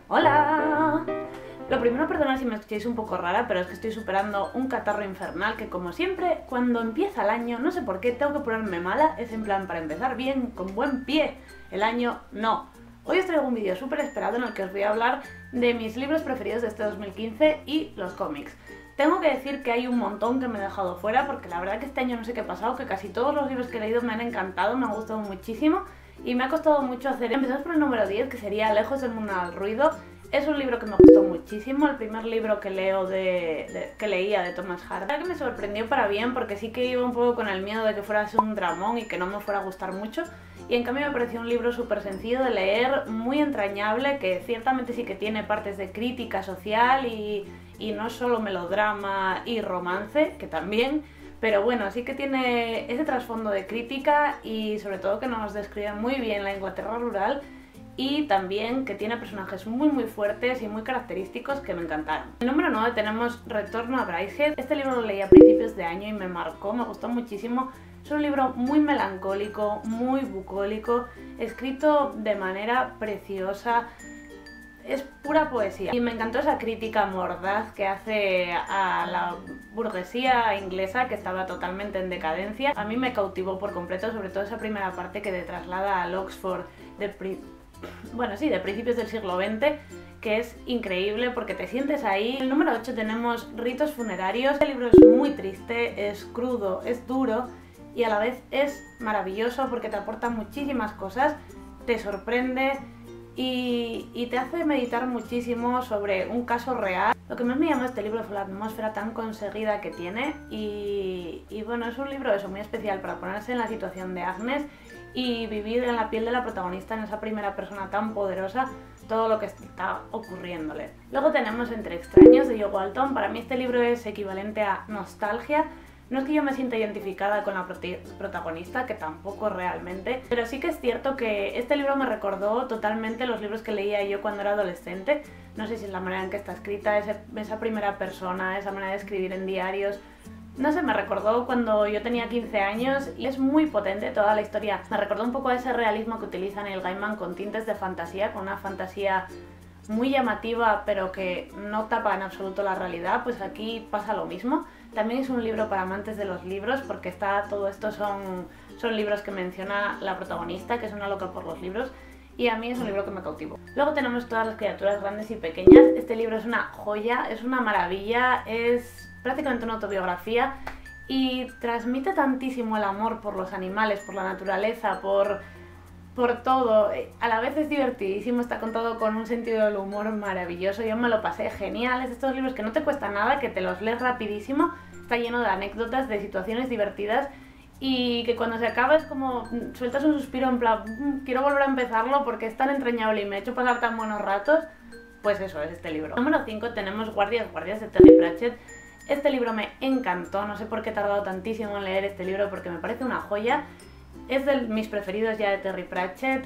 ¡Hola! Lo primero, perdonad si me escucháis un poco rara, pero es que estoy superando un catarro infernal que, como siempre, cuando empieza el año, no sé por qué, tengo que ponerme mala. Es en plan, para empezar bien, con buen pie, el año no. Hoy os traigo un vídeo súper esperado en el que os voy a hablar de mis libros preferidos de este 2015 y los cómics. Tengo que decir que hay un montón que me he dejado fuera, porque la verdad que este año no sé qué ha pasado, que casi todos los libros que he leído me han encantado, me han gustado muchísimo y me ha costado mucho hacer. Empezamos por el número 10, que sería Lejos del mundo al ruido. Es un libro que me gustó muchísimo, el primer libro que leía de Thomas Hardy. La verdad que me sorprendió para bien, porque sí que iba un poco con el miedo de que fuera a ser un dramón y que no me fuera a gustar mucho. Y en cambio me pareció un libro súper sencillo de leer, muy entrañable, que ciertamente sí que tiene partes de crítica social y no solo melodrama y romance, que también, pero bueno, sí que tiene ese trasfondo de crítica y sobre todo que nos describe muy bien la Inglaterra rural. Y también que tiene personajes muy fuertes y muy característicos que me encantaron. En el número 9 tenemos Retorno a Brideshead. Este libro lo leí a principios de año y me marcó, me gustó muchísimo. Es un libro muy melancólico, muy bucólico, escrito de manera preciosa. Es pura poesía. Y me encantó esa crítica mordaz que hace a la burguesía inglesa, que estaba totalmente en decadencia. A mí me cautivó por completo, sobre todo esa primera parte que te traslada al Oxford de principios del siglo XX, que es increíble porque te sientes ahí. En el número 8 tenemos Ritos funerarios. Este libro es muy triste, es crudo, es duro y a la vez es maravilloso porque te aporta muchísimas cosas, te sorprende y te hace meditar muchísimo sobre un caso real. Lo que más me llamó este libro fue la atmósfera tan conseguida que tiene y bueno, es un libro eso, muy especial para ponerse en la situación de Agnes y vivir en la piel de la protagonista, en esa primera persona tan poderosa, todo lo que está ocurriéndole. Luego tenemos Entre extraños de Jo Walton. Para mí este libro es equivalente a nostalgia. No es que yo me sienta identificada con la protagonista, que tampoco realmente, pero sí que es cierto que este libro me recordó totalmente los libros que leía yo cuando era adolescente. No sé si es la manera en que está escrita, esa primera persona, esa manera de escribir en diarios. No sé, me recordó cuando yo tenía 15 años y es muy potente toda la historia. Me recordó un poco a ese realismo que utiliza Neil Gaiman con tintes de fantasía, con una fantasía muy llamativa pero que no tapa en absoluto la realidad. Pues aquí pasa lo mismo. También es un libro para amantes de los libros, porque todo esto son libros que menciona la protagonista, que es una loca por los libros, y a mí es un libro que me cautivó. Luego tenemos Todas las criaturas grandes y pequeñas. Este libro es una joya, es una maravilla, es prácticamente una autobiografía y transmite tantísimo el amor por los animales, por la naturaleza, por todo. A la vez es divertidísimo, está contado con un sentido del humor maravilloso. Yo me lo pasé genial. Es de estos libros que no te cuesta nada, que te los lees rapidísimo, está lleno de anécdotas, de situaciones divertidas y que cuando se acaba es como sueltas un suspiro en plan quiero volver a empezarlo porque es tan entrañable y me ha hecho pasar tan buenos ratos. Pues eso es este libro. Número 5 tenemos Guardias de Terry Pratchett. Este libro me encantó, no sé por qué he tardado tantísimo en leer este libro porque me parece una joya. Es de mis preferidos ya de Terry Pratchett.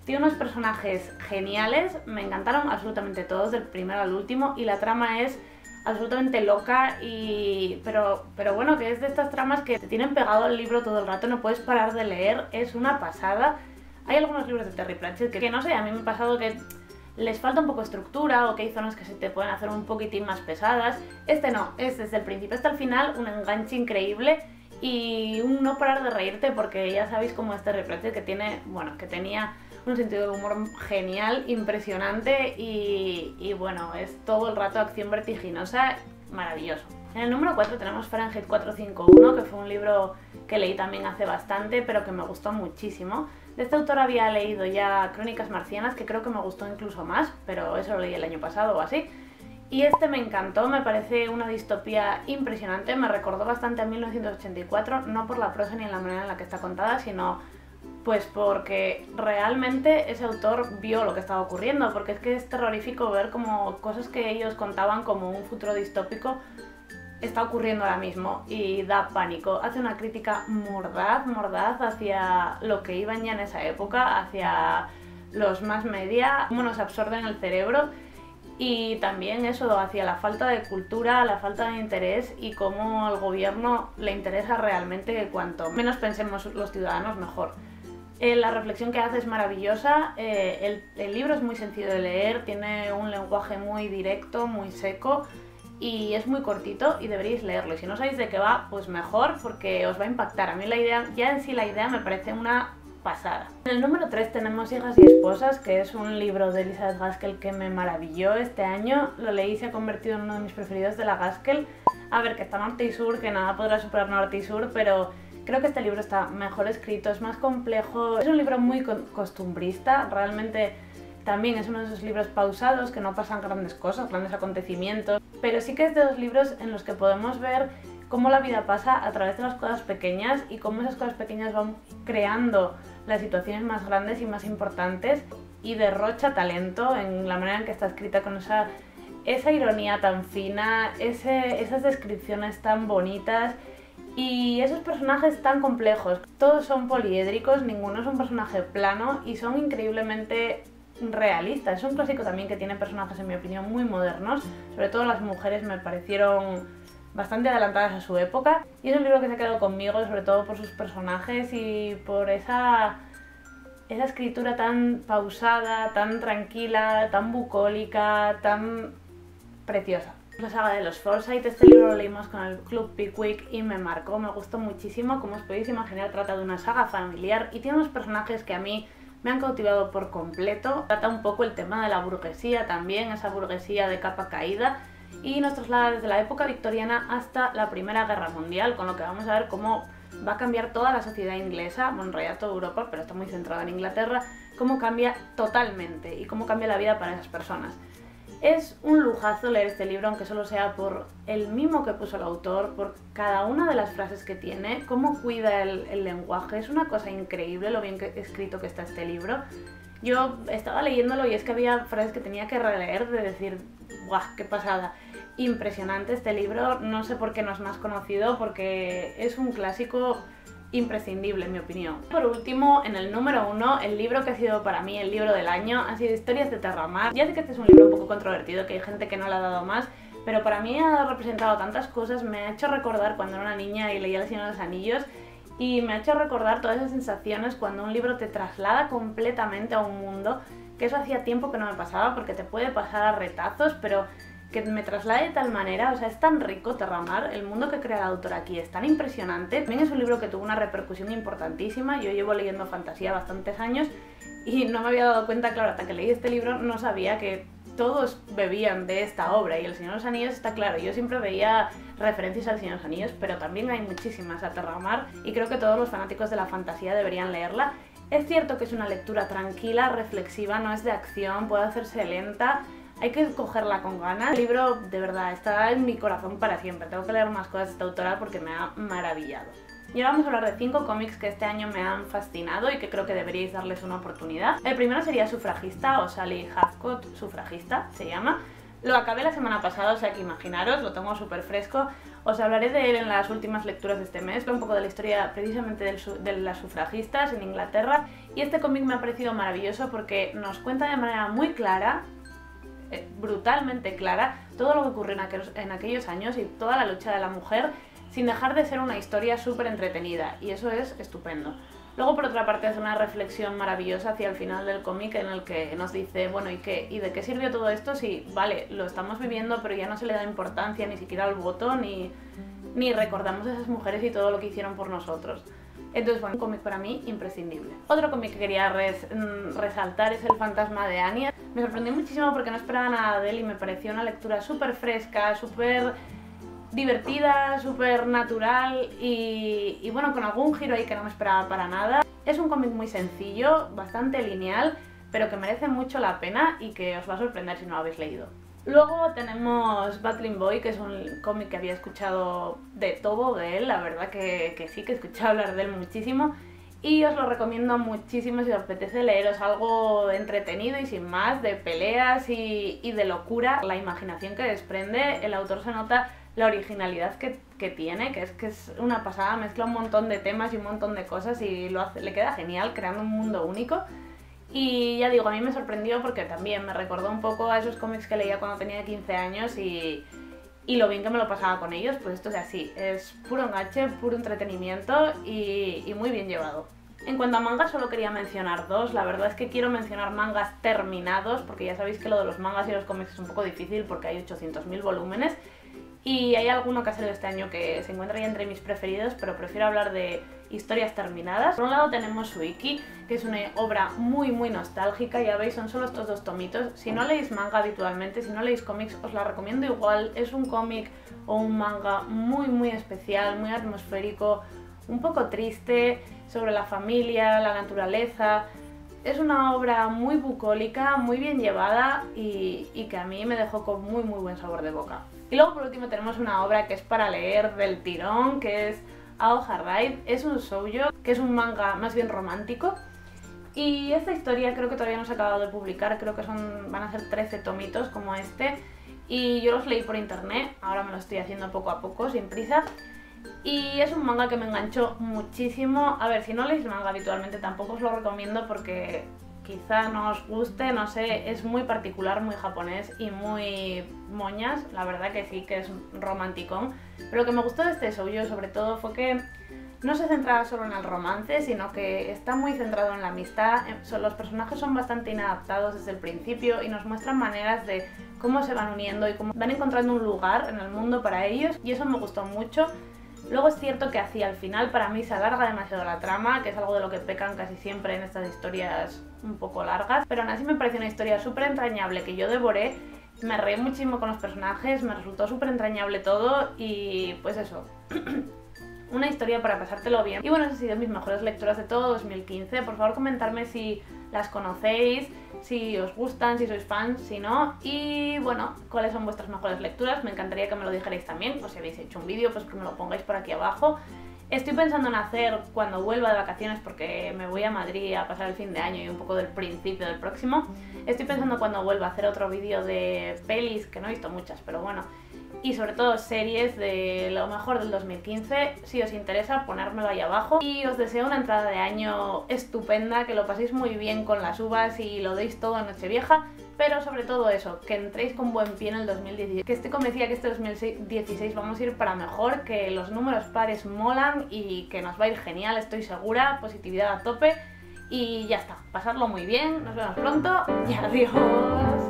Tiene unos personajes geniales, me encantaron absolutamente todos, del primero al último, y la trama es absolutamente loca, pero bueno, que es de estas tramas que te tienen pegado al libro todo el rato, no puedes parar de leer, es una pasada. Hay algunos libros de Terry Pratchett que no sé, a mí me ha pasado que les falta un poco de estructura o que hay zonas que se te pueden hacer un poquitín más pesadas. Este no, es desde el principio hasta el final un enganche increíble y un no parar de reírte, porque ya sabéis cómo es Terry Pratchett, que tenía un sentido del humor genial, impresionante y bueno, es todo el rato acción vertiginosa, maravilloso. En el número 4 tenemos Fahrenheit 451, que fue un libro que leí también hace bastante, pero que me gustó muchísimo. De este autor había leído ya Crónicas marcianas, que creo que me gustó incluso más, pero eso lo leí el año pasado o así. Y este me encantó, me parece una distopía impresionante, me recordó bastante a 1984, no por la prosa ni en la manera en la que está contada, sino pues porque realmente ese autor vio lo que estaba ocurriendo, porque es que es terrorífico ver como cosas que ellos contaban como un futuro distópico está ocurriendo ahora mismo y da pánico. Hace una crítica mordaz hacia lo que iban ya en esa época, hacia los más media, cómo nos absorben el cerebro y también eso, hacia la falta de cultura, la falta de interés y cómo al gobierno le interesa realmente que cuanto menos pensemos los ciudadanos mejor. La reflexión que hace es maravillosa, el libro es muy sencillo de leer, tiene un lenguaje muy directo, muy seco y es muy cortito y deberíais leerlo. Y si no sabéis de qué va, pues mejor, porque os va a impactar. A mí la idea, ya en sí la idea me parece una pasada. En el número 3 tenemos Hijas y Esposas, que es un libro de Elizabeth Gaskell que me maravilló este año. Lo leí y se ha convertido en uno de mis preferidos de la Gaskell. A ver, que está Norte y Sur, que nada podrá superar Norte y Sur, pero creo que este libro está mejor escrito, es más complejo. Es un libro muy costumbrista, realmente también es uno de esos libros pausados que no pasan grandes cosas, grandes acontecimientos, pero sí que es de los libros en los que podemos ver cómo la vida pasa a través de las cosas pequeñas y cómo esas cosas pequeñas van creando las situaciones más grandes y más importantes, y derrocha talento en la manera en que está escrita, con esa ironía tan fina, esas descripciones tan bonitas y esos personajes tan complejos. Todos son poliédricos, ninguno es un personaje plano y son increíblemente realistas. Es un clásico también que tiene personajes, en mi opinión, muy modernos, sobre todo las mujeres me parecieron bastante adelantadas a su época, y es un libro que se ha quedado conmigo, sobre todo por sus personajes y por esa escritura tan pausada, tan tranquila, tan bucólica, tan preciosa. La saga de los Forsyte, este libro lo leímos con el Club Pickwick y me marcó, me gustó muchísimo. Como os podéis imaginar, trata de una saga familiar y tiene unos personajes que a mí me han cautivado por completo. Trata un poco el tema de la burguesía también, esa burguesía de capa caída, y nos traslada desde la época victoriana hasta la Primera Guerra Mundial, con lo que vamos a ver cómo va a cambiar toda la sociedad inglesa, bueno, en realidad toda Europa, pero está muy centrada en Inglaterra, cómo cambia totalmente y cómo cambia la vida para esas personas. Es un lujazo leer este libro, aunque solo sea por el mimo que puso el autor, por cada una de las frases que tiene, cómo cuida el lenguaje. Es una cosa increíble lo bien escrito que está este libro. Yo estaba leyéndolo y es que había frases que tenía que releer, de decir, ¡guau, qué pasada! Impresionante este libro, no sé por qué no es más conocido, porque es un clásico imprescindible en mi opinión. Por último, en el número 1, el libro que ha sido para mí el libro del año ha sido Historias de Terramar. Ya sé que este es un libro un poco controvertido, que hay gente que no le ha dado más, pero para mí ha representado tantas cosas, me ha hecho recordar cuando era una niña y leía El Señor de los Anillos, y me ha hecho recordar todas esas sensaciones cuando un libro te traslada completamente a un mundo, que eso hacía tiempo que no me pasaba, porque te puede pasar a retazos, pero que me traslade de tal manera, o sea, es tan rico Terramar, el mundo que crea la autora aquí es tan impresionante. También es un libro que tuvo una repercusión importantísima. Yo llevo leyendo fantasía bastantes años y no me había dado cuenta, claro, hasta que leí este libro no sabía que todos bebían de esta obra, y El Señor de los Anillos está claro, yo siempre veía referencias al Señor de los Anillos, pero también hay muchísimas a Terramar y creo que todos los fanáticos de la fantasía deberían leerla. Es cierto que es una lectura tranquila, reflexiva, no es de acción, puede hacerse lenta, hay que cogerla con ganas. El libro, de verdad, está en mi corazón para siempre. Tengo que leer más cosas de esta autora porque me ha maravillado. Y ahora vamos a hablar de 5 cómics que este año me han fascinado y que creo que deberíais darles una oportunidad. El primero sería Sufragista, o Sally Heathcote Sufragista, se llama. Lo acabé la semana pasada, o sea que imaginaros, lo tengo súper fresco. Os hablaré de él en las últimas lecturas de este mes, un poco de la historia precisamente de las sufragistas en Inglaterra. Y este cómic me ha parecido maravilloso porque nos cuenta de manera muy clara, brutalmente clara, todo lo que ocurrió en aquellos años y toda la lucha de la mujer, sin dejar de ser una historia súper entretenida, y eso es estupendo. Luego, por otra parte, hace una reflexión maravillosa hacia el final del cómic en el que nos dice, bueno, ¿y qué? ¿Y de qué sirvió todo esto si, vale, lo estamos viviendo, pero ya no se le da importancia ni siquiera al voto, ni recordamos a esas mujeres y todo lo que hicieron por nosotros? Entonces, bueno, un cómic para mí imprescindible. Otro cómic que quería resaltar es El Fantasma de Anya. Me sorprendió muchísimo porque no esperaba nada de él y me pareció una lectura súper fresca, súper divertida, súper natural y bueno, con algún giro ahí que no me esperaba para nada. Es un cómic muy sencillo, bastante lineal, pero que merece mucho la pena y que os va a sorprender si no lo habéis leído. Luego tenemos Battling Boy, que es un cómic que había escuchado de todo de él, la verdad que sí, que he escuchado hablar de él muchísimo y os lo recomiendo muchísimo si os apetece leeros algo entretenido y sin más, de peleas y de locura. La imaginación que desprende, el autor se nota la originalidad que tiene, que es una pasada, mezcla un montón de temas y un montón de cosas y le queda genial, creando un mundo único. Y ya digo, a mí me sorprendió porque también me recordó un poco a esos cómics que leía cuando tenía 15 años y lo bien que me lo pasaba con ellos. Pues esto es así, es puro enganche, puro entretenimiento y muy bien llevado. En cuanto a mangas solo quería mencionar dos, la verdad es que quiero mencionar mangas terminados, porque ya sabéis que lo de los mangas y los cómics es un poco difícil porque hay 800.000 volúmenes. Y hay alguno que ha salido este año que se encuentra ya entre mis preferidos, pero prefiero hablar de historias terminadas. Por un lado tenemos Suiki, que es una obra muy nostálgica, ya veis, son solo estos 2 tomitos. Si no leéis manga habitualmente, si no leéis cómics, os la recomiendo igual. Es un cómic o un manga muy especial, muy atmosférico, un poco triste, sobre la familia, la naturaleza. Es una obra muy bucólica, muy bien llevada y que a mí me dejó con muy buen sabor de boca. Y luego por último tenemos una obra que es para leer del tirón, que es Aoha Ride. Es un shoujo, que es un manga más bien romántico. Y esta historia creo que todavía no se ha acabado de publicar, creo que van a ser 13 tomitos como este. Y yo los leí por internet, ahora me lo estoy haciendo poco a poco, sin prisa. Y es un manga que me enganchó muchísimo. A ver, si no leéis manga habitualmente tampoco os lo recomiendo porque quizá no os guste, no sé, es muy particular, muy japonés y muy moñas, la verdad que sí, que es romanticón. Pero lo que me gustó de este shoujo sobre todo fue que no se centraba solo en el romance, sino que está muy centrado en la amistad. Los personajes son bastante inadaptados desde el principio y nos muestran maneras de cómo se van uniendo y cómo van encontrando un lugar en el mundo para ellos, y eso me gustó mucho. Luego es cierto que hacia el final para mí se alarga demasiado la trama, que es algo de lo que pecan casi siempre en estas historias un poco largas, pero aún así me pareció una historia súper entrañable que yo devoré, me reí muchísimo con los personajes, me resultó súper entrañable todo y pues eso, una historia para pasártelo bien. Y bueno, esas han sido mis mejores lecturas de todo 2015, por favor comentadme si las conocéis, si os gustan, si sois fans, si no, y bueno, cuáles son vuestras mejores lecturas. Me encantaría que me lo dijerais también, o si habéis hecho un vídeo, pues que me lo pongáis por aquí abajo. Estoy pensando en hacer cuando vuelva de vacaciones, porque me voy a Madrid a pasar el fin de año y un poco del principio del próximo. Estoy pensando cuando vuelva a hacer otro vídeo de pelis, que no he visto muchas, pero bueno, y sobre todo series de lo mejor del 2015. Si os interesa, ponérmelo ahí abajo. Y os deseo una entrada de año estupenda, que lo paséis muy bien con las uvas y lo deis todo en Nochevieja, pero sobre todo eso, que entréis con buen pie en el 2016, que estoy convencida que este 2016 vamos a ir para mejor, que los números pares molan y que nos va a ir genial, estoy segura, positividad a tope y ya está, pasadlo muy bien, nos vemos pronto y adiós.